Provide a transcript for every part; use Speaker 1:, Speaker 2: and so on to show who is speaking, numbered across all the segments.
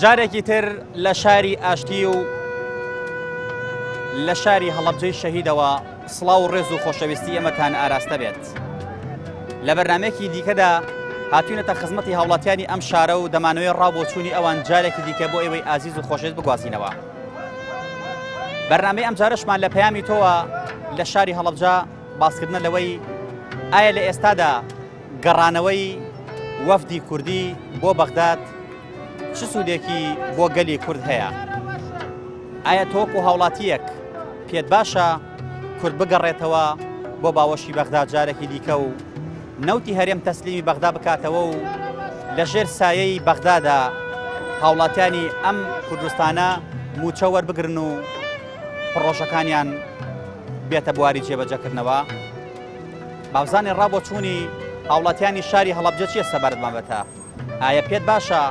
Speaker 1: جارێکی تر لە شاری ئاشتی و لە شاری هەڵەبجەی شەهیدەوە سڵاو و ڕێز و خۆشەویستی ئێمەتان ئاراستە بێت. لە بەرنامەیەکی دیکەدا هاتوونەتە خزمەتی هاوڵاتیانی ئەم شارە و دەمانەوەی ڕابۆچوونی ئەوان جارێکی دیکە بۆ ئێوەی ئازیز و خۆشەویست بگوازینەوە. بەرنامەی ئەم جارەشمان لە پەیامی تۆوە لە شاری هەڵەبجە باسکردنە لەوەی ئایا لە ئێستادا گەڕانەوەی وەفدی کوردی بۆ بەغداد چ سوودێکی بۆ گەلی کورد هەیە؟ ئایا تۆک و هاوڵاتیەک پێت باشە کورد بگەڕێتەوە بۆ باوەشی بەغداد جارێکی دیکە و نەوتی هەرێم تەسلیمی بەغدا بکاتەوە و لە ژێر سایەی بەغدادا هاوڵاتیانی ئەم کوردستانە موچە وەربگرن و پڕۆژەکانیان بێتە بواری جێبەجەکردنەوە؟ باوزانی ڕابۆچوونی هاوڵاتیانی شاری هەڵەبجە چیە سەبارەتمان بێتە؟ ئایا پێت باشە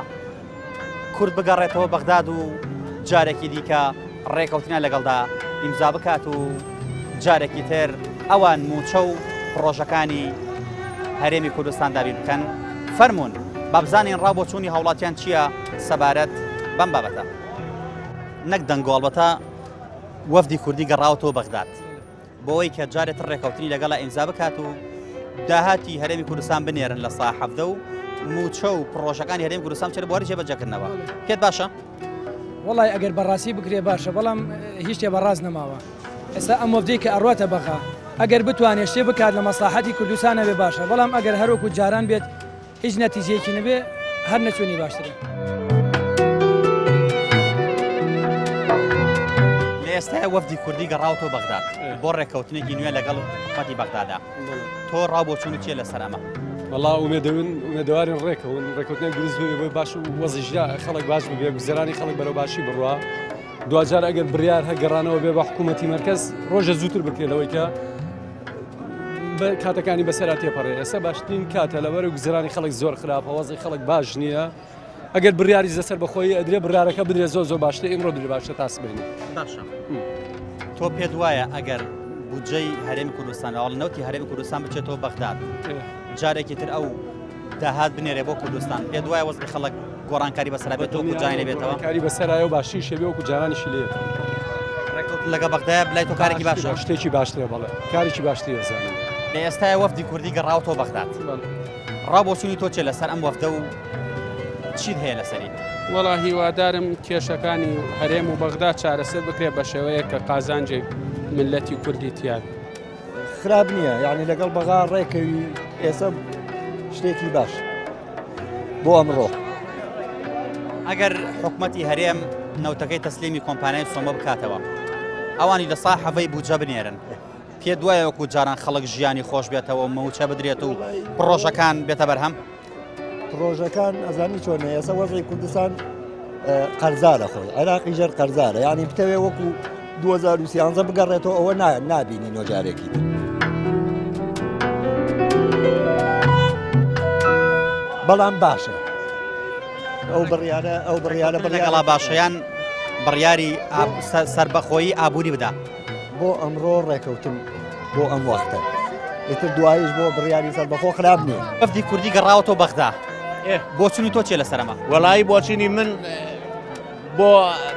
Speaker 1: کورد بگەڕێتەوە بەغداد و جارێکی دیکە ڕێکەوتنە لەگەڵدا ئیمزا بکات و جارێکی تر ئەوان موچە و پڕۆژەکانی هەرێمی کوردستان دابین بکەن؟ فەرمونون با بزانین ڕابۆچوونی هاوڵاتیان چییە سەبارەت بەم بابەتە. نەک دەنگۆڵبەتە وەفدی کوردی گەڕاوەتەوە بەغداد بۆەوەی کە جارێت ڕێکەوتنی لەگەڵا ئیمزا بکات و داهاتی هەرێمی کوردستان بنێرن لە ساحە حەفدە و موچە و پڕۆژەکانی هەرێمی کوردستان بچێت بۆ جێبەجەکردنەوە. پێت باشە؟
Speaker 2: وڵی ئەگەر بەڕاستی بکرێ باشە، بەڵام هیچ شتێ بەڕاست نەماوە. ئێستا ئەم وەفدەی کە ئەڕواتە بەغا ئەگەر بتوانێت شتێ بکات لە مەسلحەتی کوردستانە بێ باشە، بەڵام ئەگەر هەروەکو جاران بێت هیچ نەتیجەیەکی نەبێ هەر نەچوونی باشترە.
Speaker 1: لە ئێستای وەفدی کوردی گەڕاوەتەوە بەغداد بۆ ڕێکەوتنێکی نوێ لەگەڵ حکومەتی بەغدادا. تۆ ڕابۆچوونی چیە لەسەر ئەمە؟
Speaker 3: وەڵا ئومێدەوارین ڕێکەون ڕێکەوتنێک دروست بێ بۆ باش و وەزیژدا خەڵک باش ببێ، گوزەرانی خەڵک بەرەو باشی بڕوا. دوجار ئەگەر بڕیار هەگەڕانەوە بێ بە حکوومەتی مەرکەز ڕۆژە زووتر بکرێنەوەی کە کاتەکانی بەسەرا تێپەڕێ. ئێستا باشترین کاتە لەبەر گوزەرانی خەڵک زۆر خراپە، وەزی خەڵک باش نییە. ئەگەر بڕیاری زەسەر بەخۆی ئەدرێ بڕارەکە بدرێ زۆر باشتر ئیمڕۆ درێ باشە تاس بینی.
Speaker 1: باشە تۆ پێت وایە ئەگەر بودجەی هەرێمی کوردستان ئاڵنەوتی هەرێمی کوردستان بچێتەوە بەغداد جارێکی تر ئەو داهات بنێرێ بۆ کوردستان، پێت وایە وەزی خەڵک گۆڕانکاری بەسەرا بێت و جانی لێبێتەوە؟
Speaker 3: کاری بەسەرایە و باشی شەبێ وەکو جارانیشی لێت.
Speaker 1: ڕێکەوتن لەگە بەغدایە بلای تۆ کارێکی باشە؟
Speaker 3: شتێکی باشترە، بەڵێ کارێکی باشتری دەزانم.
Speaker 1: لە ئێستای وەفدی کوردی گەڕاوەتەوە بەغداد ڕابۆچوونی تۆ چێ لەسەر ئەم وەفدە و چیت هەیە لەسەری؟
Speaker 4: وەڵا هیوادارم کێشەکانی هەرێم و بەغداد چارەسەر بکرێت بە شێوەیە کە قازانجێک ملەتی کوردی تیاد
Speaker 5: خراپ نییە، یعنی لەگەڵ بەغا ڕێکەوی ئێستا شتێکی باش بۆ ئەمڕۆ.
Speaker 1: ئەگەر حکومەتی هەرێم نەوتەکەی تەسلیمی کۆمپانیای سۆمە بکاتەوە ئەوانی لە ساحەفەی بودجە بنێرن، پێ دوایە وەکو جاران خەڵک ژیانی خۆش بێتەوە مەوچە بدرێت و پڕۆژەکان بێتە بەرهەم؟
Speaker 5: پرۆژەکان ئەزانی چۆنە ئێستا وەزی کوردستان قەرزارە، خۆی عێراقی ژەر قەرزارە، یعنی بتەوێ وەکو 2013 بگەڕێتەوە ئەوە نابینی نۆجارێکی. بەڵام باشە ئەو بڕیارە
Speaker 1: لەگەڵا باشەیان بڕیاری سربەخۆیی ئابووری بدا
Speaker 5: بۆ ئەمڕۆ ڕێکەوتن بۆ ئەم وەختە. ئیتر دوایش بۆ بڕیاری سەربەخۆ خراپ نییە.
Speaker 1: وەفدی کوردی گەڕاوەتەوە بەغدا بۆچوونی تۆ چێ لەسەرەمە؟
Speaker 6: وەڵایی بۆچینی من بۆ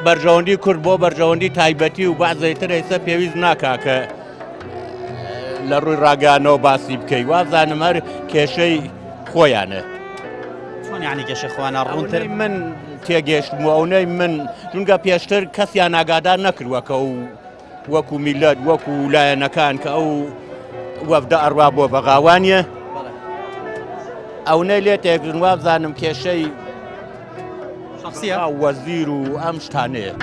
Speaker 6: بەرژەوەندی کورد بۆ بەرژەوەندی تایبەتی و بەعزەیتر ئێستا پێویست ناکا کە لە ڕووی ڕاگەانەوە باسی بکەی، وازانم هەر کێشەی خۆیانە.
Speaker 1: چۆن یعنی کێشەی خۆیانە؟ ڕوونتر
Speaker 6: من تێگەشتم و ئەوەی من چونکە پێشتر کەسیان ئاگادار نەکردووەکە و وەکو میلەت وەکو لایەنەکان کە ئەو وەفدە ئەڕوا بۆ بەغاوانیە ئەوەی لێ تێگرن وابزانم کێشەی وەزیر و ئەم شتانەیە.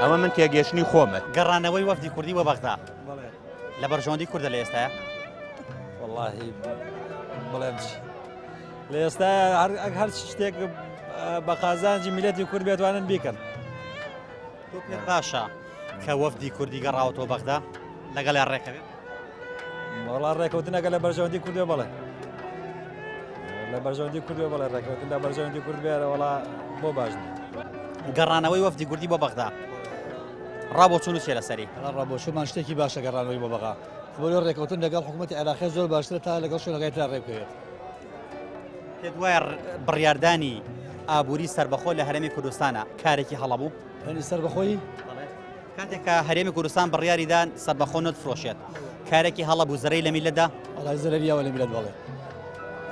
Speaker 6: ئەمە من تێگەشتنی خۆمە.
Speaker 1: گەڕانەوەی وەفدی کوردی بۆ بەغدا لە بەرژەوەندی کوردە لە ئێستاە؟
Speaker 7: وەڵاهی بڵێم لە ئێستا هەر شتێک بە قازانجی میلەتی کورد بێتوانن بیکەن.
Speaker 1: تۆ پێت باشە کە وەفدی کوردی گەڕاوەتەوە بەغدا لەگەڵیان ڕێکەوێت؟
Speaker 7: وەڵا ڕێکەوتنەکە لە بەرژەوەندی کوردێ بڵێ لە بەرژەوەندی کوردێ بڵێ ڕێکەوتن لە بەرژەوەندی کورد بێرە وەڵا بۆ باش نیە.
Speaker 1: گەڕانەوەی وەفدی کوردی بۆ بەغدا ڕابۆچوون چێ لەسەری؟
Speaker 8: ڕابۆچوومان شتێکی باشە گەڕانەوەی بۆ بەغا بۆ ڕێکەوتن لەگەڵ حکوومەتی عێراقی زۆر باشترە تا لەگەڵ شوێنەکەی تا ڕێبکەوێت.
Speaker 1: پێت وایە بڕیاردانی ئابووری سربەخۆ لە هەرێمی کوردستانە کارێکی هەڵەبوو
Speaker 8: هەنی سەربەخۆی
Speaker 1: کاتێککە هەرێمی کوردستان بڕیاریدان سربەخۆ نەتفرۆشێت کارێکی هەڵەبوو زەرەی لە میلەتدا
Speaker 8: وڵای زەرەریاوە لە میلەت بەڵێ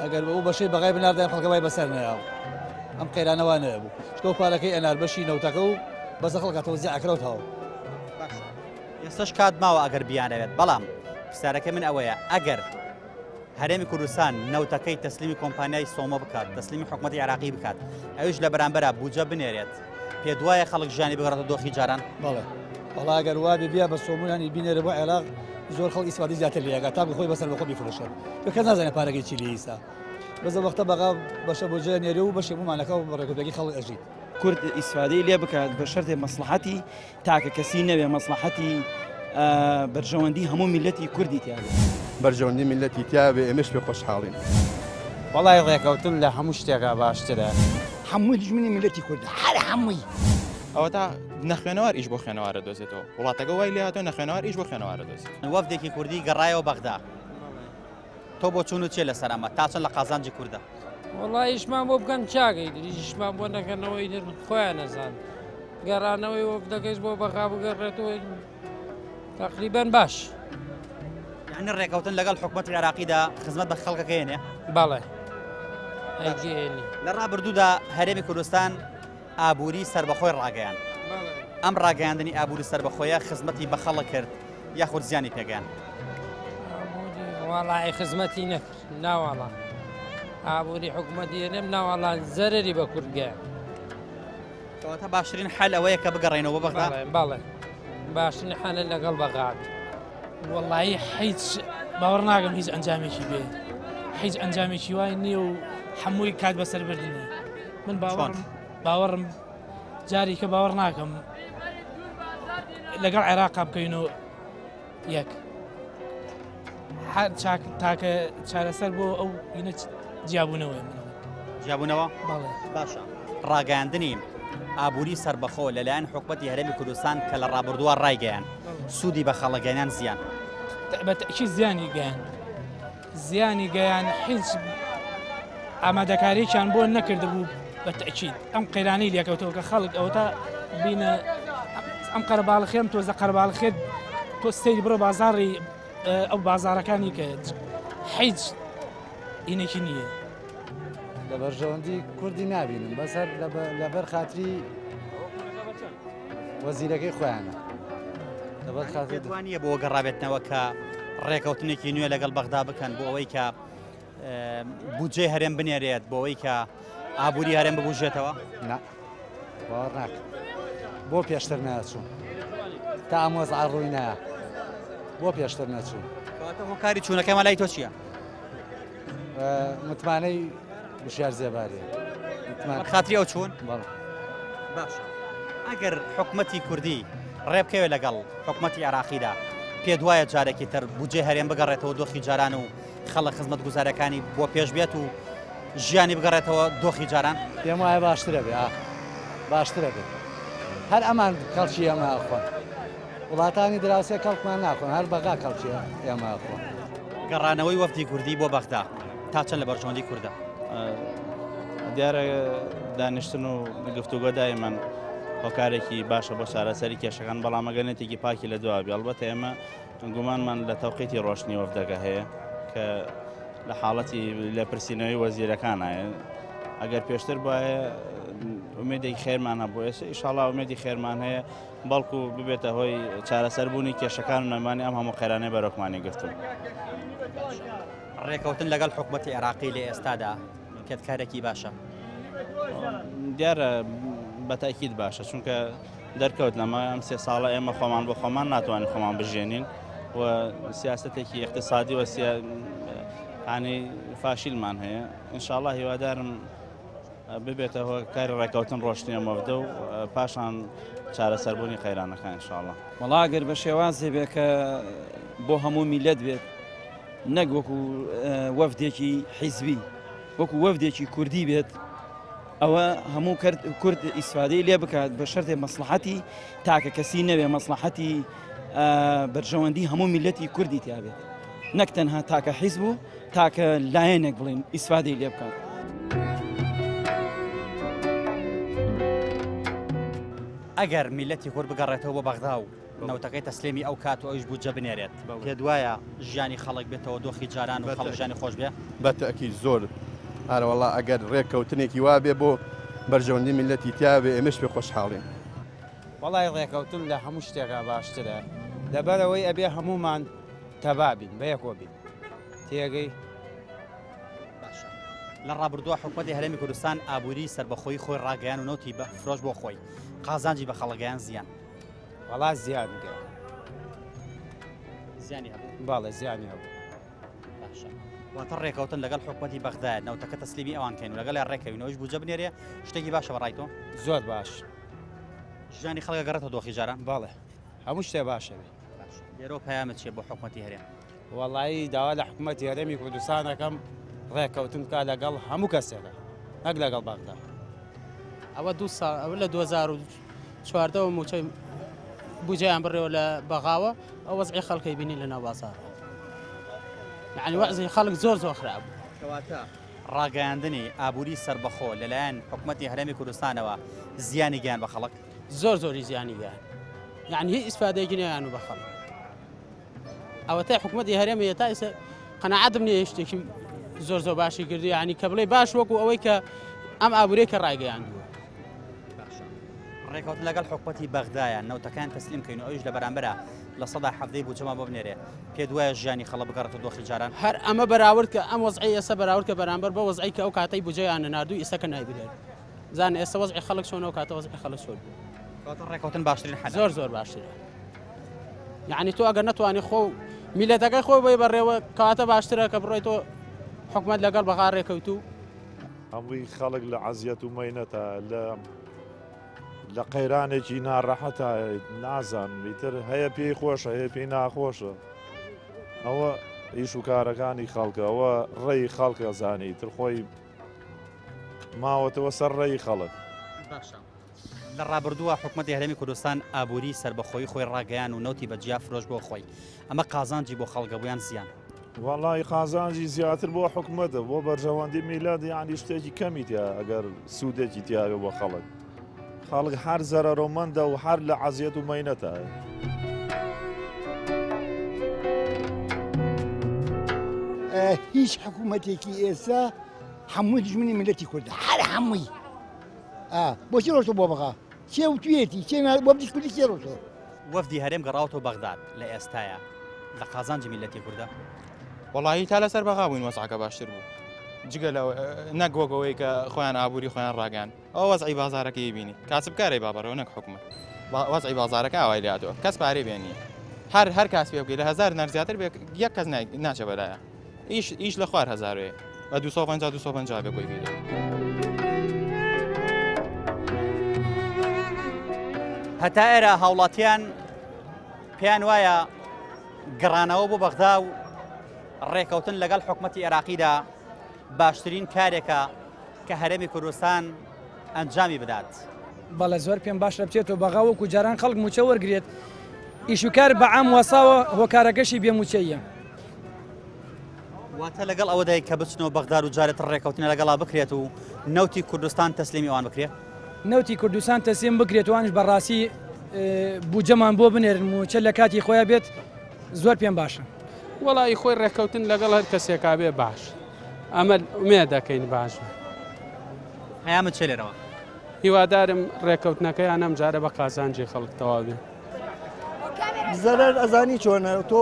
Speaker 8: ئەگەر بەو بەشەی بەغای بناردایان خەڵکەوای بەسەر نەیاو ئەم قەیرانەوە نەبوو شکۆ پارەکەی ئەنار بەشی نەوتەکە و بەسە خەڵکاتەوە زیعکرەوتەوە
Speaker 1: ئێستش کات ماوە ئەگەر بیانەوێت بەڵام پرسیارەکە من ئەوەیە ئەگەر هەرێمی کوردستان نەوتەکەی تەسلیمی کۆمپانیای سۆمە بکات تەسلیمی حکوومەتی عراقی بکات ئەوش لە بەرامبەرە بوجە بنێرێت پێ دوایە خەڵک ژیانی بگەڕێتە دۆخی جاران
Speaker 8: بەڵێ وڵا ئەگەر وا بیا بە سۆمونانی بینێرە بۆ عێراق زۆر خەڵک ئیسپادی زیاتر لێگات تا بخۆی بەسەر بەخۆ بیفرۆشێت کەس نازانێت پارەکەی چی لە ئیسا بەزە وەختە بەغا بەشە بۆ جێ نێرێ و بەشێ بوومانەکە و بەڕێکوپێکی خەڵک ئەژیت
Speaker 9: کورد ئیسفادەی لێ بکات بە شەرتێ مەسلحەتی تاکە کەسی نەوێ مەسلحەتی بەرژەوەندی هەموو میلەتی کوردی تیاێت
Speaker 10: بەرژەوەندی میلەتی تیاابێ ئێمەش پێ خۆشحاڵین
Speaker 11: وڵای ڕێکەوتن لە هەموو شتێکا باشترە
Speaker 12: هەمووی دژمنی میلەتی کورد هەر هەمووی
Speaker 11: ئەوە تا نەخوێنەوار ئیش بۆ خوێنەوارە دۆزێتەوە وڵاتەکە وای لێهاتەوە نەخوێنەوار ئیش بۆ خوێنەوارە دۆزێت
Speaker 1: وەفدێکی کوردی گەڕایەوە بەغدا تۆ بۆ چوون و چێ لەسەر ئەمە تا چەند لە قازانجی کووردە
Speaker 13: وڵای ئیشمان بۆ بکەن چاکەی دریشمان بۆ نەکەنەوەی خۆیان نەزان گەڕانەوەی وەفدەکەیش بۆ بەغا بگەڕێتەوە تقریبان باش
Speaker 1: یعنی ڕێکەوتن لەگەڵ حکوومەتی عراقیدا خزمەت بە خەڵکەکەیێنێ
Speaker 13: بەڵێ ئەگەێنی
Speaker 1: لە ڕابردوودا هەرێمی کوردستان ئابووری سربەخۆی ڕاگەیان ئەم ڕاگەیاندنی ئابووری سربەخۆیە خزمەتی بە خەڵک کرد یاخود زیانی پێگەیان
Speaker 13: وڵای خزمەتی نەکرد ناوەڵا ئابووری حکوومەتی نێم ناوەڵان زەرری بە کوردگەیان
Speaker 1: کەواتە باشترین حەل ئەوەیە کە بگەڕێنەوە بەغدا
Speaker 13: بەڵێ باشترین حەلە لەگەڵ بەغاد
Speaker 14: وەڵایی هیچ باوەڕ ناگەم هیچ ئەنجامێکی بێ هیچ ئەنجامێکی وای نییە و هەمووی کات بەسەر بردنی من باوەڕم جاری کە باوەڕ ناکەم لەگەڵ عێراقا بکەین و یەک تاکە چارەسەر بۆ ئەو جیابوونەوەی
Speaker 1: جیابوونەوە
Speaker 14: بەڵێ
Speaker 1: باشە ڕاگەاندنی ئابووری سربەخۆ لەلایەن حکوومەتی هەرێمی کوردستان کە لە ڕابردووە ڕایگەیان سوودی بە خەڵەگەیان زیان
Speaker 14: بەتەکی زیانی گەیان هیچ ئامادەکارییان بۆ نەکردبوو بە تەکید ئەم قەیرانەی لێکەوتەوە کە خەڵک ئەوە تا بینە ئەم قەرباڵخێم تۆزە قەرباڵخێت تۆ سەیری بڕۆ بازاڕی ئەو بازارەکانی کە هیچ ئینێکی نییە
Speaker 8: لە بەرژەوەندی کوردی نابینم بەسەر لەبەر خاتری وەزیرەکەی خۆیانە لەبەر خاتری
Speaker 1: دوانیە بۆ گەڕابێتنەوە کە ڕێکەوتنێکی نوێ لەگەڵ بەغدا بکەن بۆ ئەوەی کە بودجێ هەرێم بنێرێت بۆ ئەوەی کە ئابووری هەرێم ببوژێتەوە
Speaker 8: باوەڕ ناکەم بۆ پێشتر ناچوون تا ئەمۆزعە ڕووی نایە بۆ پێشتر نەچوون
Speaker 1: هۆکاری چوونەکەمە لای تۆ چییە؟
Speaker 8: متمانەی وشیار زێبارێ
Speaker 1: خاتری ئەو چوون؟ باشە ئەگەر حکوومەتی کوردی ڕێبکەوێت لەگەڵ حکوومەتی عراقیدا پێ دوایە جارێکی تر بودجێ هەرێم بگەڕێتەوە دۆخی جاران و خەڵک خزمەت گوزارەکانی بۆ پێش بێت و ژیانی بگەڕێتەوە دۆخی جاران
Speaker 8: پێم وایە باشترە بێ باشترە بێت هەر ئەمان کەڵکی ئەمە ئەخۆن وڵاتانی دراوسێ کەڵکمان ناخۆن هەر بەغا کەڵکی ئێمە ئەخۆن
Speaker 1: گەڕانەوەی وەفدی کوردی بۆ بەغدا تا چەند لە بەرژەوەندی کووردە
Speaker 15: دیارە دانیشتن و گفتوگۆ دایمەن هۆکارێکی باشە بۆ چارەسەری کێشەکان بەڵام ئەگەنێتێکی پاکی لە دوابی ئەڵبەتە ئێمە گومانمان لە تەوقیتی ڕۆشنی وەفدەکە هەیە کە لە حاڵەتی لێپرسینەوەی وەزیرەکانایە ئەگەر پێشتر وایە ئومێدێکی خێرمانە بۆ ئێستا ئیشاڵڵا ئومێدی خێرمان هەیە بەڵکو ببێتە هۆی چارەسەربوونی کێشەکان و نەمانی ئەم هەموو قەیرانەی بەرەوکمانی گرتوون
Speaker 1: ڕێکەوتن لەگەڵ حکوومەتی عێراقی لە ئێستادا کێت کارێکی باشە
Speaker 15: دیارە بەتاکید باشە چونکە دەرکەوت لەمە ئەم سێ ساڵە ئێمە خۆمان بۆ خۆمان ناتوانین خۆمان بژێنین و سیاستێکی اقتصادی و ینی فاشیلمان هەیە ئینشاءڵڵا هیوادارم ببێتە هۆ کاری ڕێکەوتن ڕۆشنیە مەفدە و پاشان چارەسەربوونی قەیرانەکان ئینشاءڵڵا
Speaker 9: وەڵا ئەگەر بە شێوازێ بێ کە بۆ هەموو میلەت بێت نەک وەکو وەفدێکی حیزبی وەکو وەفدێکی کوردی بێت ئەوە هەموو کورد ئیسفادەی لێ بکات بە شەرتێ مەسلحەتی تاکە کەسی نەوێ مەسلحەتی بەرژەوەندی هەموو میلەتی کوردی تیا بێت نەک تەنها تاکە حیزب و تاکە لایەنێک بڵێن ئیسفادەی لێ بکات
Speaker 1: ئەگەر میلەتی کورد بگەڕێتەوە بە بەغدا و نەوتەکەی تەسلیمی ئەو کات و ئەویش بوجە بنێرێت پێت وایە ژیانی خەڵک بێتەوە دۆخی جاران و خەڵک ژیانی خۆش بێ
Speaker 10: بەتەکی زۆر هەروەڵا ئەگەر ڕێککەوتنێکی وا بێ بۆ بەرژەوەندی میلەتی تیاابێ ئێمەش پێ خۆشحاڵین
Speaker 16: وەڵای ڕێکەوتن لە هەموو شتێکا باشترە لەبەرەوەی ئەبێ هەمومان تەبابین بە یەکۆ بین تێگەی
Speaker 1: لە ڕابردووە حکوومەتی هەرێمی کوردستان ئابووری سربەخۆی خۆی ڕاگەیان و نوتی بە فرۆش بۆ خۆی قازانجی بە خەڵگەیان زیان
Speaker 16: وەڵا زیان گە
Speaker 1: زیانی هەبوو
Speaker 16: باڵێ زیانی هەبوو
Speaker 1: واتە ڕێکەوتن لەگەڵ حکوومەتی بەغداد نەوتەکە تەسلیمی ئەوان کەین و لەگەڵ ڕێکەوینەوەش بوجە بنێرێ شتێکی باشە بەڕایتەوە
Speaker 16: زۆر باش
Speaker 1: ژیانی خەڵکە گەڕێتەوە دۆخی جاران
Speaker 16: باڵێ هەموو شتێ باشە
Speaker 1: لێرە پەیامت چێ بۆ حکوومەتی هەرێم
Speaker 16: وەڵایی داوا لە حکوومەتی هەرێمی کوردستانەکەم ڕێکەوتن کا لەگەڵ هەموو کەسێکە نەک لەگەڵ بەغدا
Speaker 17: ئەوە ئەوە لە 2014 موچەی بوجەیان بڕێەوە لە بەغاوە ئەو وەزعی خەڵکی بینی لە ناو بازار یعنی وەزعی خەڵک زۆر خراپ
Speaker 1: کەواتە ڕاگەیاندنی ئابووری سربەخۆ لەلایەن حکوومەتی هەرێمی کوردستانەوە زیانی گیان بە خەڵک
Speaker 17: زۆری زیانی گیان یعنی هیچ ئیسفادەیەکی نەیان و بە خەڵک ئەوە تا حکوومەتی هەرێمی تا ئێستا قەناعەتم نییە شتێکی زۆر باشی کردی ینی کە بڵێ باش وەکو ئەوەی کە ئەم ئابوورێکە ڕایگەیاندووە
Speaker 1: ڕێکەوتن لەگەڵ حکوومەتی بەغدایە نەوتەکان تەسلیم کەین و ئەویش لە بەرامبەرە لە سەدا حەفدەی بوجەما بۆ بنێرێ پێت وایە ژیانی خەڵک بگەڕێتە دۆخی جاران
Speaker 17: هەر ئەمە بەراورد کە ئەم وەزعی ئێستا بەراورد کە بەرامبەر بە وەزعی کە ئەو کاتەی بوجەیان نردوو ئێستا کە نایبرێت زانە ئێستا وەزعی خەڵک چۆنەوە کاتە وەزعی خەڵک چۆن
Speaker 1: ڕێکەوتن باشترین حەل
Speaker 17: زۆر باشترە یعنی تۆ ئەگەر نەتوانی خۆ میلەتەکەی خۆی بۆی بەڕێوە کاتە باشترە کە بڕۆیتەوە حکوومەت لەگەڵ بەغا ڕێکەوتوو
Speaker 18: هەمووی خەڵک لە عەزیەت و مەینەتە لە قەیرانێکی ناڕەحەتە نازانم ئیتر هەیە پێی خۆشە هەیە پێی ناخۆشە ئەوە ئیش و کارەکانی خەڵکە ئەوە ڕێی خەڵکە زانی تر خۆی ماوەتەوە سەر ڕێی خەڵک
Speaker 1: لە ڕابردووە حکوومەتی هەرێمی کوردستان ئابووری سربەخۆی خۆی ڕاگەیان و نەوتی بە جیا فرۆش بۆ خۆی ئەمە قازانجی بۆ خەڵکە بوویان زیان
Speaker 18: وەڵی قازانجی زیاتر بۆ حکوومەتە بۆ بەرژەوەندی میلاد یانی شتێکی کەمی تیا ئەگەر سوودێکی تیاوێ بۆ خەڵک هەر زەرەڕۆمەندە و هەر لە عەزیەت و مەینەتە
Speaker 12: هیچ حکوومەتێکی ئێستا هەمووی دژمنی میلەتی کوردە هەر هەمووی بۆچی ڕۆژتە بۆ بەغا چێ و توێتی چێ بۆ بچ کوردی چێ ڕۆژتە
Speaker 1: وەفدی هەرێم گەڕاوەوە بەغداد لە ئێستاە لە قازانجی میلەتی کوردە
Speaker 11: وەڵاهی تا لەسەر بەغا بووین وەزعەکە باشتر بوو جگە لە نەگوەگەوەی کە خۆیان ئابووری خۆیان ڕاگەان ئەو وەزعی بازارەکەی بینی کاسب کارێ بابەرەوە نەک حکومەت وەزعی بازارەکە ئاوای لاتەوە کەس پارێ بێنی هەر کاس پێ بگەی لە 1000 نەرزیاتر بێ یەک کەس ناچە بەلایە ئیش لە خوار هەزارێ بە 250 بێ بۆی بیدە
Speaker 1: هەتا ئێرە هاوڵاتیان پێیان وایە گەڕانەوە بۆ بەغدا و ڕێکەوتن لەگەڵ حکوومەتی عێراقیدا باشترین کارێکە کە هەرێمی کوردستان ئەنجامی بدات
Speaker 2: بەڵێ زۆر پێم باشە بچێتەوە بەغا وەکو جاران خەڵک موچە وەرگێت ئیشوکار بە عام وەساوە هۆکارەکەشی بێموچەیە
Speaker 1: واتە لەگەڵ ئەوەدای کە بچنەوە بەغداد و جارێت ڕێکەوتنە لەگەڵا بکرێت و نەوتی کوردستان تەسلیمی ئەوان بکرێت
Speaker 2: نەوتی کوردستان تەسلیم بکرێت وانش بەڕاستی بوجەمان بۆ بنێرن موچە لە کاتی خۆیان بێت زۆر پێم باشە
Speaker 4: وەڵی خۆی ڕێکەوتن لەگەڵ هەر کەسێکا بێ باش ئەمە ئومێ دەکەین باش
Speaker 1: هەیامت چێ لێرەوە
Speaker 4: هیوادارم ڕێکەوتنەکەیان ئەم جارە بە قازانجی خەڵک تەواو بێ
Speaker 5: زەرەر ئەزانی چۆنە تۆ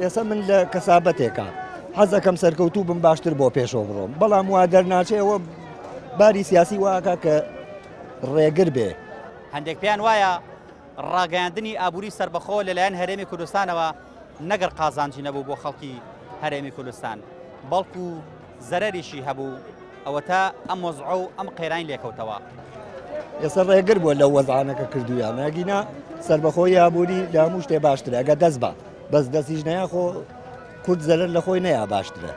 Speaker 5: ئێستا من لە کەسابەتێکە حەزەکەم سەرکەوتوو بم باشتر بۆ پێشەوە بڕۆم بەڵام وا دەرناچێەوە باری سیاسی واکە کە ڕێگر بێ
Speaker 1: هەندێک پێیان وایە ڕاگەیاندنی ئابووری سربەخۆ لەلایەن هەرێمی کوردستانەوە نەگەر قازانجی نەبوو بۆ خەڵکی هەرێمی کوردستان بەڵکو زەرەریشی هەبوو ئەوە تا ئەم وەزعە و ئەم قەیرانی لێکەوتەوە
Speaker 5: ئێستا ڕێگر بووە لەو وەزعانەکە کردویان ناگینا سربەخۆی ئابووری لە هەموو شتێ باشترە ئەگە دەست بە بەس دەستیش نەیە خۆ کورد زەرەر لە خۆی نەیە باشترە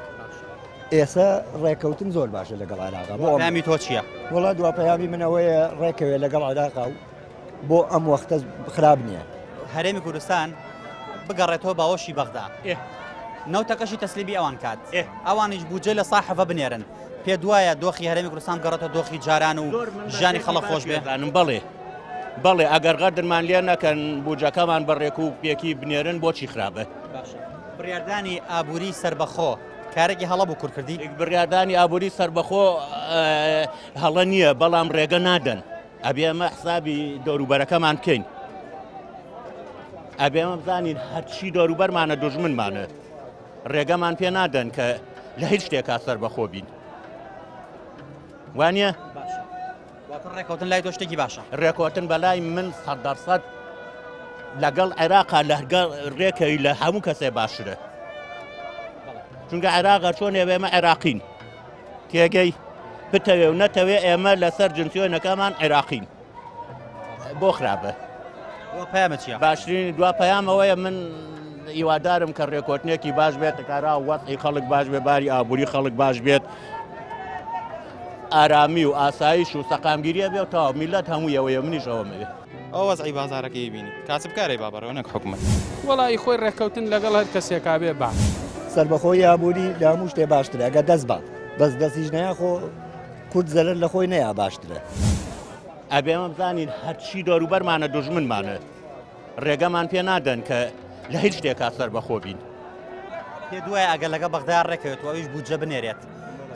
Speaker 5: ئێستا ڕێکەوتن زۆر باشە لەگەڵ عێراقا
Speaker 1: بۆ پەیامی تۆ چییە؟
Speaker 5: وەڵا دوا پەیامی منەوەیە ڕێکەوێ لەگەڵ عێراقا و بۆ ئەم وەختە خراپ نییە
Speaker 1: هەرێمی کوردستان بگەڕێتەوە باوەشی بەغدا نەوتەکەشی تەسلیمی ئەوان کات ئەوانیش بوجە لە ساحەفە بنێرن پێ دوایە دۆخی هەرێمی کوردستان گەڕێتەوە دۆخی جاران و ژیانی خەڵک خۆش بێ؟
Speaker 6: بەڵێ ئەگەر غەدرمان لێ نەکەن بوجەکەمان بەڕێک و پێکی بنێرن بۆچی خراپە؟
Speaker 1: بڕیاردانی ئابووری سربەخۆ کارێکی هەڵە بوو کوردکردی؟
Speaker 6: بڕیاردانی ئابووری سربەخۆ هەڵە نییە بەڵام ڕێگە نادەن ئەبێ ئەمە حسابی دەوروبەرەکەمان بکەین ئەبێ ئەمە بزانین هەرچی دەوروبەرمانە دوژمنمانە ڕێگەمان پێ نادەن کە لە هیچ شتێکا سربەخۆ بین وانە؟
Speaker 1: ڕێکەوتن لای تۆ شتێکی باشە
Speaker 6: ڕێکەوتن بەلای من 100% لەگەڵ عێراقا لەگەڵ ڕێکەوی لە هەموو کەسێ باشترە چونکە عێراقا چۆن ئێمە عێراقین تێگەی بتەوێ و نەتەوێ ئێمە لەسەر جنسیۆنەکەمان عێراقین بۆ خراپە
Speaker 1: پەیامە چییە؟
Speaker 6: باشترین دوا پەیامەوەیە من هیوادارم کە ڕێکۆتنێکی باش بێت کارا وەسعی خەڵک باش بێ باری ئابووری خەڵک باش بێت ئارامی و ئاسایش و سەقامگیریە بێ و تاوا میلەت هەموویەوەیە منیشەوەمەوێ
Speaker 11: ئەو وەزعی بازارەکەی بینی کاسب کارێ بابەرەوە نەک حکومەت
Speaker 4: وەڵی خۆی ڕێککەوتن لەگەڵ هەر کەسێکا بێ باش
Speaker 5: سربەخۆی ئابووری لە هەموو شتێ باشترە ئەگە دەست بە بەس دەستیش نەیە خۆ کورد زەرەر لە خۆی نەیە باشترە
Speaker 6: ئەبێ ئەمە بزانین هەرچی دەوروبەرمانە دوژمنمانە ڕێگەمان پێ نادەن کە لە هیچ شتێکا سربەخۆ بین
Speaker 1: پێ دوایە ئەگەر لەگە بەغدا ڕێکەوێت و ئەویش بودجە بنێرێت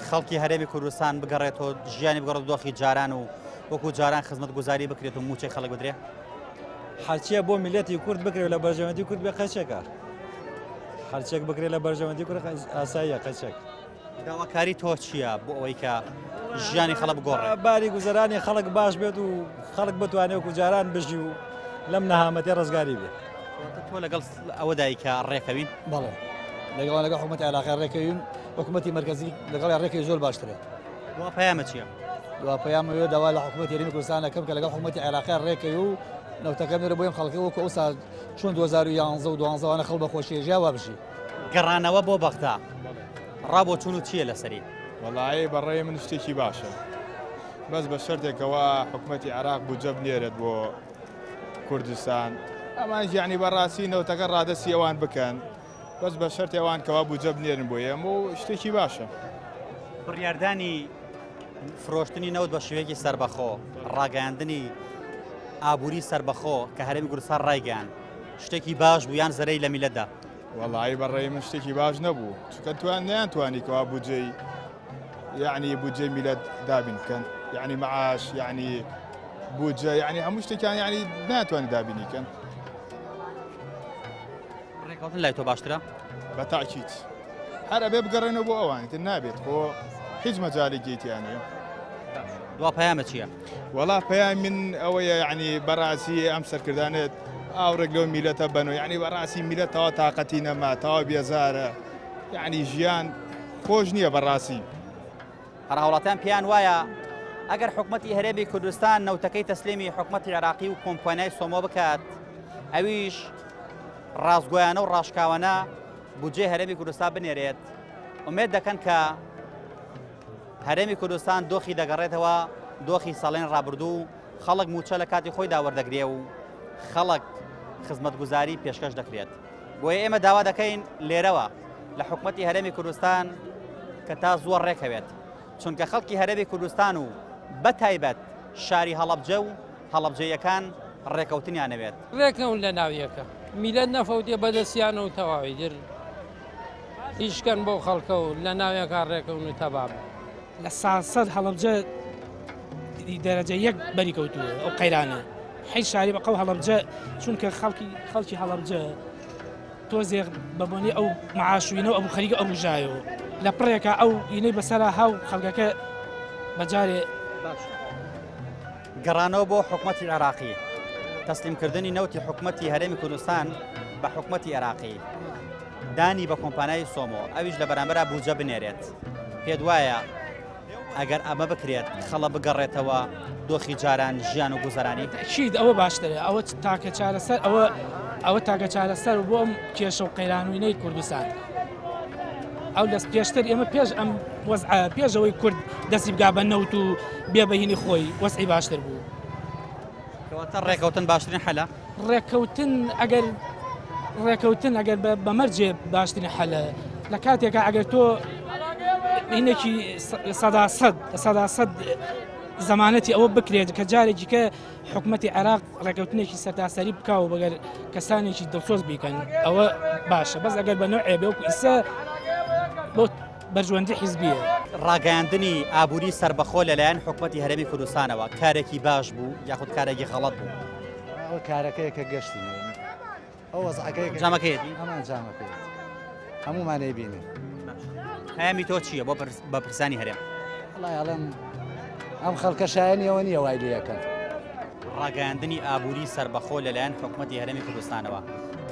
Speaker 1: خەڵکی هەرێمی کوردستان بگەڕێتەوە ژیانی بگەڕێت دۆخی جاران و وەکو جاران خزمەت گوزاری بکرێت و موچەی خەڵک بدرێ
Speaker 7: هەرچیە بۆ میلەتی کورد بکرێت لە بەرژەوەندی کورد بێ قەچێکە هەرچێک بکرێت لە بەرژەوەندی کورد ئاساییە قەچێک
Speaker 1: داواکاری تۆ چییە بۆ ئەوەی کە ژیانی خەڵک بگۆڕێ
Speaker 7: باری گوزەرانی خەڵک باش بێت و خەڵک بتوانێت و جاران بژی و لەم نەهامەتی ڕزگاری بێت
Speaker 1: تۆ لەگەڵ ئەوەدایی کە ڕێکەوین
Speaker 8: بەڵێ لەگەڵ حکوومەتی عێراقی ڕێکەوین حکوومەتی مرکزی لەگەڵ ڕێکەوی زۆر باشترە
Speaker 1: وا پەیامە چییە؟
Speaker 8: دوا پەیامەوێ داوا لە حکوومەتی هەرێمی کوردستان دەکەم کە لەگەڵ حکوومەتی عێراقی ڕێکەوی و نەوتەکەم نێرە بۆ ئەم خەڵکی وەکو ئەوسا چۆن 2011 و 2012 خەڵ بە خۆشیێژیا وا بژی
Speaker 1: گەڕانەوە بۆ بەغدا ڕابۆ چون و چییە لەسەری؟
Speaker 19: وەڵایی بەڕێی من شتێکی باشە بەس بە شەرتێکەوە حکوومەتی عێراق بودجە بنێرێت بۆ کوردستان ئەمان یعنی بەڕاستی نەوتەکە ڕادەسی ئەوان بکەن بەس بە شەرتی ئەوان کەوا بودجە بنێرن بۆ ئێمە و شتێکی باشە
Speaker 1: بڕیاردانی فرۆشتنی نەوت بە شێوەیەکی سربەخۆ ڕاگەاندنی ئابووری سربەخۆ کە هەرێمی کوردستان ڕایگەیان شتێکی باش بوو یان زەرەی لە میلەتدا
Speaker 19: وەڵایی بەڕێی من شتێکی باش نەبوو چکە نەیانتوانی کەوا بودجەی یعنی بودجەی میلەت دابین بکەن یعنی معاش یعنی بودجە یعنی هەموو شتێکیان یعنی ناتوانانی دابینیکەن
Speaker 1: ڕێکەوتن لای تۆ باشترە؟
Speaker 19: بە تاکیت هەر ئەبێ بگەڕێنەوە بۆ ئەوانتر نابێت خۆ هیچ مەجالێکیتیانە
Speaker 1: دوا پەیامە چییە؟
Speaker 19: وەڵا پەیام من ئەوەیە یعنی بەڕاستی ئەم سەرکردانێت ئاورێک لەو میلەتە بنەوە یعنی بەڕاستی میلەتەوە تااقەتی نەما تەوا بێزارە یعنی ژیان خۆش نییە بەڕاستی
Speaker 1: هەر هاوڵاتیان پێیان وایە ئەگەر حکوومەتی هەرێمی کوردستان نەوتەکەی تەسلیمی حکوومەتی عێراقی و کۆمپانیای سۆمۆ بکات ئەویش ڕازگۆیانە و ڕاشکاوانە بودجێ هەرێمی کوردستان بنێرێت ئومێد دەکەن کە هەرێمی کوردستان دۆخی دەگەڕێتەوە دۆخی ساڵێن ڕابردوو خەڵک موچە لە کاتی خۆی داوەردەگرێ و خەڵک خزمەتگوزاری پێشکەش دەکرێت بۆیە ئێمە داوا دەکەین لێرەوە لە حکوومەتی هەرێمی کوردستان کە تا زۆر ڕێکەوێت چونکە خەڵکی هەرێمی کوردستان و بەتایبەت شاری هەڵەبجە و هەڵەبجەیەکان ڕێکەوتنیانەوێت
Speaker 13: ڕێکەون لە ناویەکە میلەت نەفەوتێ بەدەستیانە و تەواوی در هیچکەن بۆ خەڵکە و لە ناویەکە ڕێکەون و تەباب
Speaker 14: لە ساسەد هەڵەبجە دەرەجە یەک بەری کەوتووە ئەو قەیرانە حی شاری بە قەو هەڵەبجە چونکە خەڵکی هەڵەبجە تۆزێک بەبوونی ئەو معاشوینە و ئەو خەریکە ئەو ژایەوە لە پڕێکە ئەو ئینەی بەسەرا هاو خەڵکەکە بەجارێ
Speaker 1: گەڕانەوە بۆ حکوومەتی عێراقی تەسلیمکردنی نەوتی حکوومەتی هەرێمی کوردستان بە حکوومەتی عێراقی دانی بە کۆمپانیای سۆمۆ ئەویش لە بەرامبەر بودجە بنێرێت پێت وایە ئەگەر ئەمە بکرێت خەڵە بگەڕێتەوە دۆخی جاران ژیان و گوزەرانی
Speaker 14: چیت ئەوە باشترە ئەوە تاکە چارەسەر ئەوە تاکە چارەسەر بۆ ئەم کێشە و قەیرانوینەی کوردستان ئەو دەست پێشتر ئێمە پێش ئەم پێشەوەی کورد دەستی بگا بە نەوت و بێبەهینی خۆی وەسعی باشتر بوو
Speaker 1: کەواتە ڕێکەوتن باشترین حەلە
Speaker 14: ڕێکەوتن ئەگەر بەمەرجێ باشترین حەلە لە کاتێکە ئەگەر تۆ اینێکی سەداسەد زمانەتی ئەوە بکرێت کە جارێکی کە حکوومەتی عێراق ڕێکەوتنێکی سەرتاسەری بکاو بەگەر کەسانێکی دڵسۆز بیکەن ئەوە باشە بەس ئەگەر بە نوعێ بێ وەکو ئیسا بۆ بەرژەوەندی حیزبیە.
Speaker 1: ڕاگەیاندنی ئابووری سربەخۆ لەلایەن حکوومەتی هەرێمی کوردستانەوە کارێکی باش بوو یاخود کارێکی غەڵەت بوو؟
Speaker 20: ئەو کارەکەی کە گەشتی ئەو وەزعەکەی
Speaker 1: جامەکەیەتی
Speaker 20: هەمان جامەکەیت هەمومانەی بینێ.
Speaker 1: هەیەمی تۆ چییە بۆ بە پرسانی هەرێم؟
Speaker 20: وڵای ئەڵێم ئەم خەڵکە شایەنیەوە نییە وای لەکەن.
Speaker 1: ڕاگەیاندنی ئابووری سربەخۆ لەلایەن حکوومەتی هەرێمی کوردستانەوە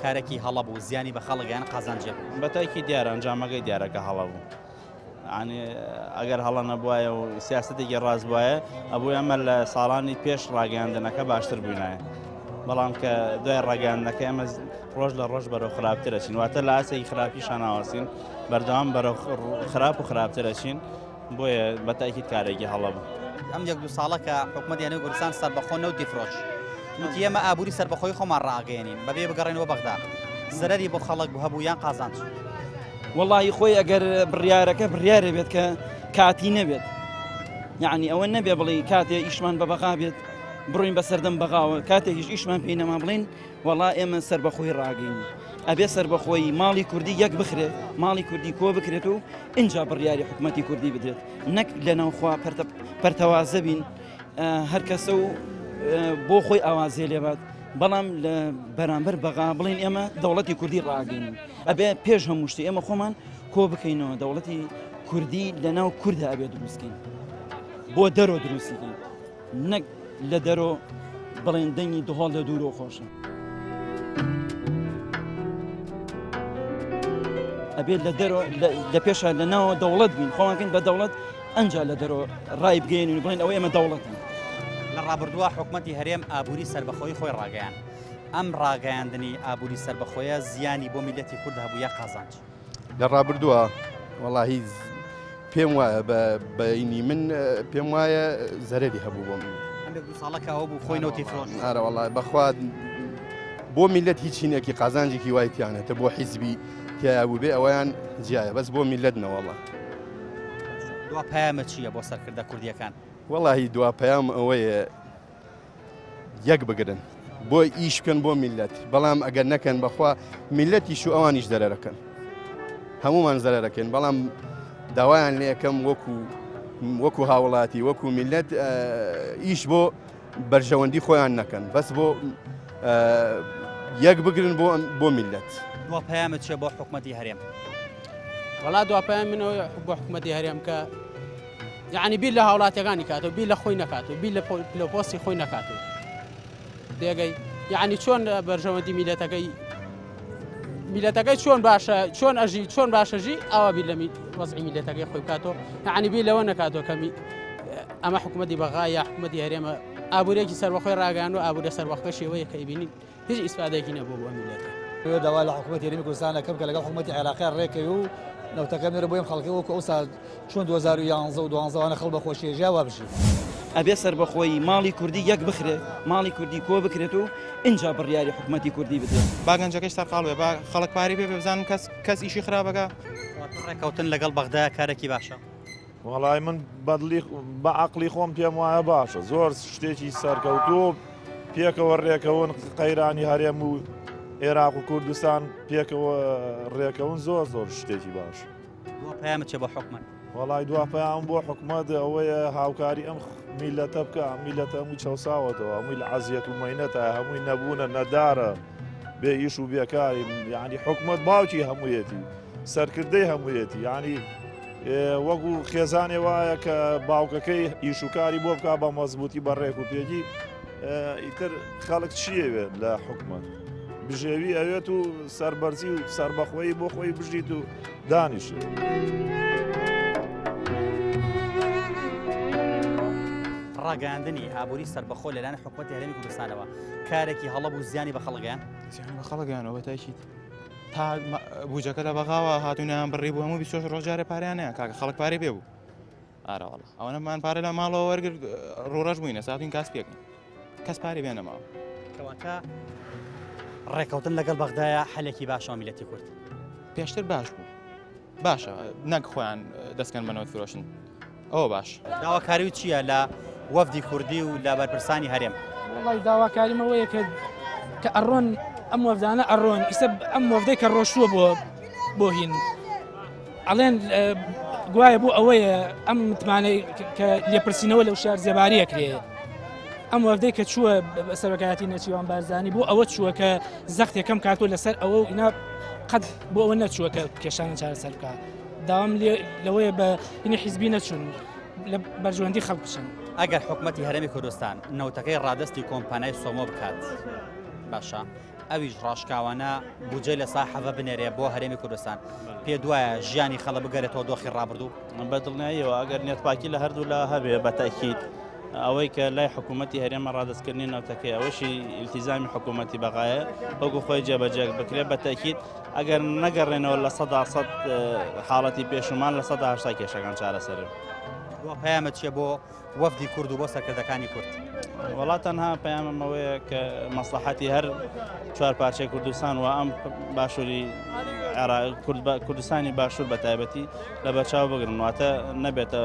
Speaker 1: کارێکی هەڵە بوو زیانی بە خەڵکیان قازانجێ بوو.
Speaker 15: بەتایکی دیارە ئەنجامەکەی دیارەکە هەڵە بوو. ینی ئەگەر هەڵە نەبووایە و سیاستێکی ڕاست بواە ئەبوو ئەمە لە ساڵانی پێش ڕاگەیاندنەکە باشتر بووینایە. بەڵام کە دوای ڕاگەیاندنەکە ئەمە ڕۆژ لە ڕۆژ بەرەو خراپترەچین واتە لە ئاسێکی خراپیشان ناوەسین بەردەوام بەرەو خراپ و خراپترەچین بۆیە بەتایکی کارێکی هەڵە بوو.
Speaker 1: ئەم یەک دو ساڵە کە حکوومەتی هەرێمی کوردستان سەربەخۆ نەوت دیفرۆش وتی ئێمە ئابووری سەربەخۆی خۆمان ڕاگەیەنین بەبێ بگەڕێنەوە بەغدا زەرەری بۆ خەڵک بوو هەبوو یان قازانج.
Speaker 9: وەڵی خۆی ئەگەر بڕیارەکە بڕیارە بێت کە کاتی نەبێت یعنی ئەوە نەبێ بڵێ کاتێ ئیشمان بە بەغا بێت بڕۆین بە سەردەم بەغاوە کاتێکیش ئیشمان پێی نەما بڵێن وەڵا ئێمە سەربەخۆی ڕاگەین ئەبێ سەربەخۆی ماڵی کوردی یەک بخرێت ماڵی کوردی کۆ بکرێت و اینجا بڕیاری حکوومەتی کوردی بدرێت نەک لەناوخوا پەرتەوازە بین هەر کەسە و بۆ خۆی ئاوازێ لێبات بەڵام لە بەرامبەر بەغا بڵین ئێمە دەوڵەتی کوردی ڕاگەین ئەبێ پێش هەموو شتێ ئێمە خۆمان کۆ بکەینەوە دەوڵەتی کوردی لەناو کووردا ئەبێ دروستکەین بۆ دەرۆ دروستیکەین نەک لە دەرۆ بڵێن دەنگی دهۆڵ لە دوورۆ خۆشە. ئەبێت لە دەرۆ لە پێشە لە ناوە دەوڵەت بین خۆمانکەین بە دەوڵەت ئەنجا لە دەرۆ ڕای بگەین و بڵێن ئەوە ئێمە دەوڵەتین.
Speaker 1: لە ڕابردووە حکوومەتی هەرێم ئابووری سەربەخۆی خۆی ڕاگەیان ئەم ڕاگەیاندنی ئابووری سەربەخۆیە زیانی بۆ میلەتی کورد هەبوو یا قازانج؟
Speaker 10: لە ڕابردووە وەڵاهی پێم وایە بەینی من پێم وایە زەرەری هەبوو بۆ من.
Speaker 1: هەندێک دو ساڵەکە ئەوە بوو خۆی نەوتی فرۆش.
Speaker 10: ئارە وەڵای بەخوا بۆ میلەت هیچ چینێکی قازانجێکی وای تیانێتە بۆ حیزبی تیا بوو بێ ئەویان جیایە بەس بۆ میلەت نەوەڵە.
Speaker 1: دوا پەیامە چییە بۆ سەرکردە کوردیەکان؟
Speaker 10: وەڵاهی دوا پەیام ئەوەیە یەک بگرن بۆ ئیش بکەن بۆ میلەت بەڵام ئەگەر نەکەن بەخوا میلەتیش و ئەوانیش زەرەرەکەن هەمومان زەرەرەکەن بەڵام داوایان لێ یەکەم وەکو هاوڵاتی وەکو میلەت ئیش بۆ بەرژەوەندی خۆیان نەکەن بەس بۆ یەک بگرن بۆ میلەت.
Speaker 1: دوا پەیامە چییە بۆ حکوومەتی هەرێم؟
Speaker 17: وەڵا دوا پەیام منەوە بۆ حکوومەتی هەرێم کە یعنی بیر لە هاوڵاتیەکانی کاتەوە بیر لە خۆی نەکاتەوە بیر لە پۆستی خۆی نەکاتەوە دێگەی یعنی چۆن بەرژەوەندی میلەتەکەی چۆن باشە چۆن ئەژی چۆن باشەژی ئەوە بیر لە وەزعی میلەتەکەی خۆی بکاتەوە یعنی بیر لەوە نەکاتەوە کەمی ئەمە حکوومەتی بەغا یا حکوومەتی هەرێمە ئابوورێکی سەربەخۆی ڕاگەیان و ئابوورە سەربەخۆی شێوەیە کە ئیبینین هیچ ئیسفادەیەکی نەبوو بۆ میلەتە.
Speaker 8: داوا لە حکوومەتی هەرێمی کوردستان دەکەم کە لەگەڵ حکوومەتی عێراقی ڕێکەوی و نەوتەکە نێرە بۆ ئەم خەڵکی وەکو ئەوسا چۆن 2011 و 2012 خەڵ بە خۆشیێژا وا بژی.
Speaker 9: ئەبێ سەربەخۆی ماڵی کوردی یەک بخرێت ماڵی کوردی کۆ بکرێت و اینجا بڕیاری حکوومەتی کوردی بدرێت.
Speaker 11: باگەنجەکەی سەرقاڵ بێ خەڵک پاری پێ بزانم کەس ئیشی خراپەکە.
Speaker 1: ڕێکەوتن لەگەڵ بەغدا کارێکی باشە.
Speaker 18: وەڵای من بە عەقلی خۆم پێم وایە باشە زۆر شتێکی سەرکەوتوو پێکەوە ڕێکەون قەیرانی هەرێم و عێراق و کوردستان پێکەوە ڕێکەون زۆر شتێکی باش.
Speaker 1: دوا پەیامە چییە بۆ حکوومەت؟
Speaker 18: وەڵای دوا پەیام بۆ حکوومەت ئەوەیە هاوکاری ئەم میلەتە بکە میلەتە هەمووی چەساوەتەوە هەمووی لە عەزیەت و مەینەتە هەمووی نەبوونە نەدارە بێ ئیش و بێکاری یعنی حکوومەت باوکی هەموویەتی سەرکردەی هەموویەتی یعنی وەکو خێزانێ وایە کە باوکەکەی ئیشوکاری بۆ بکە بە مەزبوطی بەڕێک و پێگی ئیتر خەڵک چیەوێت لە حکوومەت بژێوی ئەوێت و سەربەرزی و سەربەخۆیی بۆ خۆی بژیت و دانیشت.
Speaker 1: ڕاگەاندنی ئابووری سەربەخۆ لەلایەن حکوومەتی هەرێمی کوردستانەوە کارێکی هەڵە بوو زیانی بە خەڵکیان
Speaker 11: زیانی بە خەڵکیانەوە تاکید تا بوجەکە لە بەغاوە هاتوونیان بڕی بوو هەموو 24 ڕۆژارە پاریانەیە کاکە خەڵک پارێ بێ بوو ئارەوەڵە ئەوەنەمان پارە لە ماڵەوە وەرگرت ڕۆڕەش بووینە ساتین کاس پێکەین کەس پارێ بێنەماوە
Speaker 1: کەواتە ڕێکەوتن لەگەڵ بەغدایە حەلێکی باشە میلەتی کورد
Speaker 11: پێشتر باش بوو باشە نەک خۆیان دەستکەن بەنەوە فرۆشن ئەوە باش
Speaker 1: داواکاری و چییە لە وەفدی کوردی و لە بەرپرسانی هەرێم
Speaker 14: وڵی داواکاریمەوەیە کە ئەڕۆن ئەم وەفدانە ئەڕۆن ئیسە ئەم وەفدەی کە ڕۆشتووە بۆ هین ئەڵێن گوایە بۆ ئەوەیە ئەم متمانەی کە لێپرسینەوە لەو شار زێباریە کرێ ئەم وەفدەی کە چووە سەرۆکایەتی نەچیوان بارزانانی بۆ ئەوە چووە کە زەخت یەکەم کاتۆ لەسەر ئەوە و ئینا قەت بۆ ئەوە نەچووە کە کێشانە چارەسەر بکە داوام لەوەیە بە هینی حیزبی نەچون لە بەرژەوەندی خەڵک بچن
Speaker 1: ئەگەر حکوومەتی هەرێمی کوردستان نەوتەکەی ڕادستی کۆمپانای سۆمۆ بکات باشە ئەویش ڕاشکاوانە بودجێ لە ساحەوە بنێرێ بۆ هەرێمی کوردستان پێ دوایە ژیانی خەڵک بگەرێتەوە دۆخی ڕابردوو
Speaker 15: بەدڵنیاییەوە ئەگەر نێتپاکی لە هەردوو لە هەبێ بە تاکید ئەوەی کە لای حکوومەتی هەرێمە ڕادستکردنی نەوتەکەی ئەوەشی ئیلتیزامی حکوومەتی بەغایە وەکو خۆی جێبەجێ بکرێت بە تاکید ئەگەر نەگەڕێنەوە لە 100% حاڵەتی پێشمان لە 180 کێشەکان چارەسەر
Speaker 1: پەیامە چیە بۆ وەفدی کورد و بۆ سەرکردەکانی کورد
Speaker 15: وڵات تەنها پەیامەوەیە کە مەسلحەتی هەر چوار پارچەی کوردستان و ئەم باشووری کوردستانی باشوور بە تایبەتی لە بەرچاو بگرن واتە نەبێتە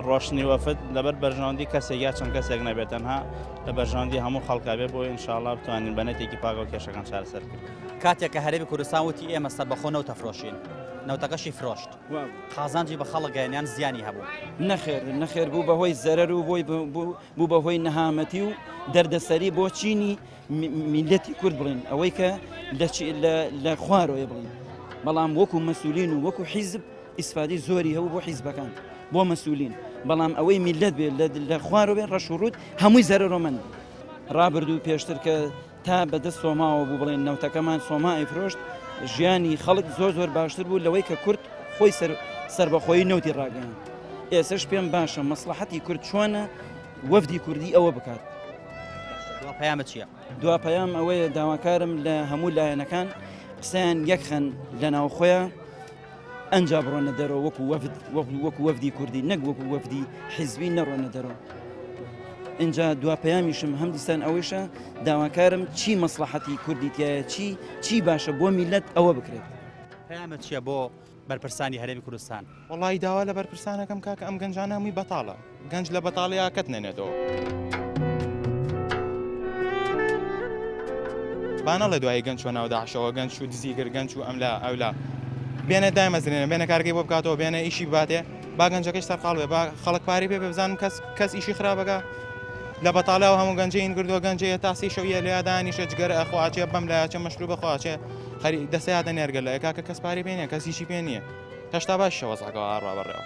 Speaker 15: ڕۆشنی وەفد لەبەر بەرژەوەندی کەسێک یا چەند کەسێک نەبێت تەنها لە بەرژەوەندی هەموو خەڵکا بێ بۆ ئینشاءڵڵا بتوانین بەنێتێکی پاکەوە کێشەکان چارەسەر کرد
Speaker 1: کاتێک کە هەرێمی کوردستان وتی ئێمە سەربەخۆ نەوتە فرۆشین نەوتەکەشی فرۆشت قازانجی بە خەڵک گەیانیان زیانی هەبوو
Speaker 9: نەخێر بوو بەهۆی زەرەر و بوو بەهۆی نەهامەتی و دەردەسەری بۆ چینی میلەتی کورد بڵین ئەوەی کە لە خوارەوەی بڵین بەڵام وەکو مەسئولین و وەکو حیزب ئیسفادی زۆری هەبوو بۆ حیزبەکان بۆ مەسئولین بەڵام ئەوەی میلەت بێت لە خوارەوە بێت ڕەشوڕوت هەمووی زەرەرۆمەند ڕابردوو پێشتر کە تا بەدەست سۆماوە بوو بڵێن نەوتەکەمان سۆمای فرۆشت ژیانی خەڵک زۆر باشتر بوو لەوەی کە کورد خۆی سربەخۆی نەوتی ڕاگەیان ئێسش پێم باشە مەسلحەتی کورد چۆنە وەفدی کوردی ئەوە بکات
Speaker 1: پەیامە چییە؟
Speaker 9: دوا پەیام ئەوەیە داواکارم لە هەموو لایەنەکان قسەیان یەکخەن لە ناو خۆیان ئەنجا بڕۆنە دەرەوە وەکو وەفدی کوردی نەک وەکو وەفدی حیزبی نەڕۆنە دەرەوە اینجا دوا پەیامیشم هەم دیسان ئەوەشە داواکارم چی مەسلحەتی کوردی تایە چی باشە بۆ میلەت ئەوە بکرێت
Speaker 1: پەیامە چییە بۆ بەرپرسانی هەرێمی کوردستان
Speaker 11: وڵی داوا لە بەرپرسانەکەم کاکە ئەم گەنجانە هەمووی بەتاڵە گەنج لە بەتاڵیا کەت نێنێتەوە بانەڵێ دوای گەنج و ناوداعشەوە گەنج و دزیگر گەنج و ئەملا ئەولا بێنە دامەزرێنە بێنە کارگەی بۆ بکاتەوە بێنە ئیشی باتێ با گەنجەکەش سەرقاڵ بێ با خەڵک پاری پێ بزانم کەس ئیشی خراپەکە لە بەتاڵەوە هەموو گەنجین کردووە گەنجەیە تاسی شەویە لە یادانیشە جگەر ئەخواچێ بەم لایچە مەشروب بەخواچێ خەری دەسەیادە نێرگە لە کاکە کەس پاری پێنیە کەسیشی پێ نییە هێشتا باشە وەزعەکەەوە ئاڕابڕێەوە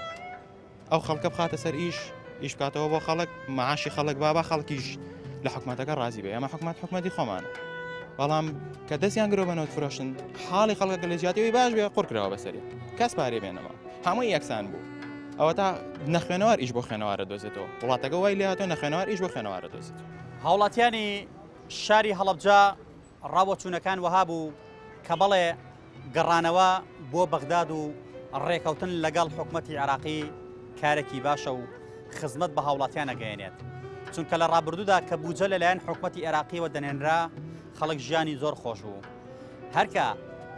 Speaker 11: ئەو خەڵکە بخاتە سەر ئیش بکاتەوە بۆ خەڵک معاشی خەڵک با خەڵکیش لە حکومەتەکە ڕازی بێ ئەمە حکومەتی خۆمانە بەڵام کە دەستیان گرۆ بەنەوت فرۆشن حاڵی خەڵکە لە جیاتیەوەی باش بێ قڕکراوە بەسەری کەس پارێ بێنەوە هەمووی یەکسان بوو ئەوە تا نەخوێنەوار ئیش بۆ خوێنەوارە دۆزێتەوە وڵاتەکە وای لێهاتۆ نەخوێنەوار ئیش بۆ خوێنەوارە دۆزێتەوە
Speaker 1: هاوڵاتیانی شاری هەڵەبجا ڕاوەچوونەکان وەها بوو کە بەڵێ گەڕانەوە بۆ بەغداد و ڕێکەوتن لەگەڵ حکومەتی عێراقی کارێکی باشە و خزمەت بە هاوڵاتیان نەگەیەنێت چونکە لە ڕابردوودا کە بوجە لەلایەن حکومەتی عێراقیەوە دەنێنرا خەڵک ژیانی زۆر خۆش بوو هەرکە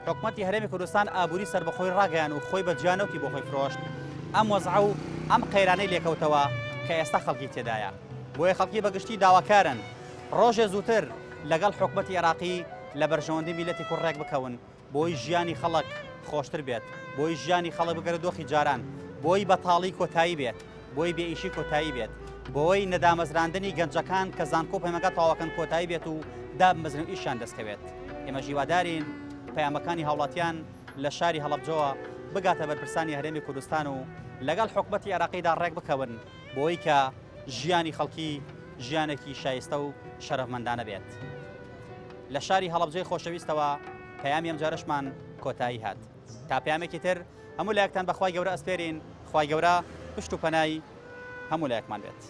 Speaker 1: حکومەتی هەرێمی کوردستان ئابووری سەربەخۆی ڕاگەیان و خۆی بە جیانەوتی بۆ خۆی فرۆشت ئەم وەزع و ئەم قەیرانەی لێکەوتەوە کە ئێستا خەڵکی تێدایە بۆیە خەڵکی بەگشتی داواکارن ڕۆژێ زووتر لەگەڵ حکومەتی عێراقی لە بەرژەوەندی میلەتی کوڕ ڕێک بکەون بۆی ژیانی خەڵک خۆشتر بێت بۆی ژیانی خەڵک بگەرە دۆخی جاران بۆی بەتاڵی کۆتایی بێت بۆی بێئیشی کۆتایی بێت بۆی نەدامەزراندنی گەنجەکان کە زانکۆ پەیمەکە تەواوەکەن کۆتایی بێت و دامەزرێن ئیشیان دەستکەوێت ئێمە ژیوادارین پەیامەکانی هاوڵاتیان لە شاری هەڵەبجەوە بگاتە بەرپرسانی هەرێمی کوردستان و لەگەڵ حکومەتی عێراقیدا ڕێک بکەون بۆی کە ژیانی خەڵکی ژیانێکی شایستە و شەرەفمەندانە بێت لە شاری هەڵەبجەی خۆشەویستەوە پەیامی ئەم جارەشمان کۆتایی هات تا پەیامێکی تر هەموو لایەکتان بەخوای گەورە ئەسپێرین خوای گەورە پشت و پەنای هەموو لایەکمان بێت